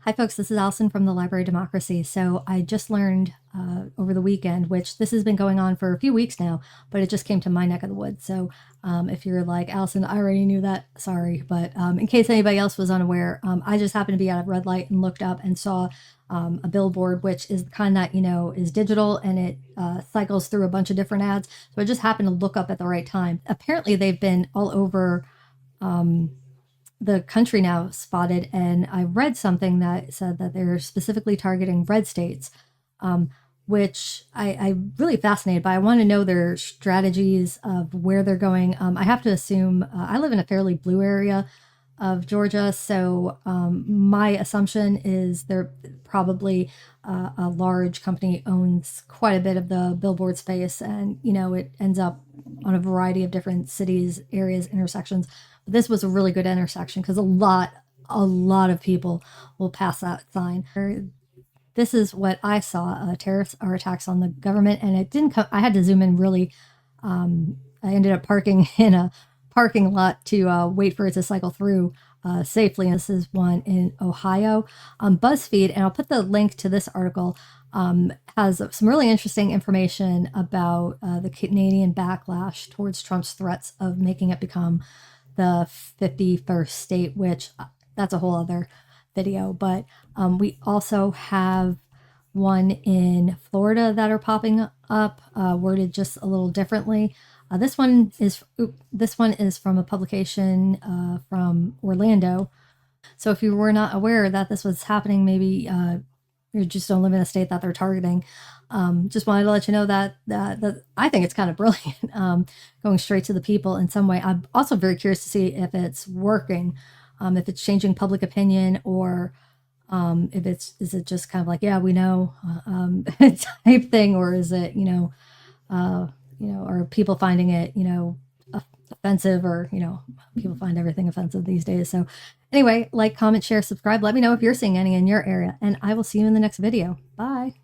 Hi folks, this is Allison from the Library of Democracy. So I just learned over the weekend, which this has been going on for a few weeks now, but it just came to my neck of the woods. So if you're like, Allison, I already knew that, sorry. But in case anybody else was unaware, I just happened to be at a red light and looked up and saw a billboard, which is the kind that, is digital and it cycles through a bunch of different ads. So I just happened to look up at the right time. Apparently they've been all over the country now spotted, and I read something that said that they're specifically targeting red states, which I really fascinated by. I want to know their strategies of where they're going. I have to assume I live in a fairly blue area of Georgia, so my assumption is they're probably a large company owns quite a bit of the billboard space, and it ends up on a variety of different cities, areas, intersections. But this was a really good intersection because a lot of people will pass that sign. This is what I saw: tariffs are attacks on the government, and it didn't come. I had to zoom in really. I ended up parking in a parking lot to wait for it to cycle through safely. And this is one in Ohio. BuzzFeed, and I'll put the link to this article, has some really interesting information about the Canadian backlash towards Trump's threats of making it become the 51st state, which that's a whole other video. But we also have one in Florida that are popping up, worded just a little differently. This one is from a publication from Orlando. So if you were not aware that this was happening, maybe you just don't live in a state that they're targeting. Just wanted to let you know that I think it's kind of brilliant, going straight to the people in some way. I'm also very curious to see if it's working, if it's changing public opinion, or if is it just kind of like, yeah, we know, type thing, or is it are people finding it offensive, or people find everything offensive these days. So anyway, like, comment, share, subscribe. Let me know if you're seeing any in your area, and I will see you in the next video. Bye.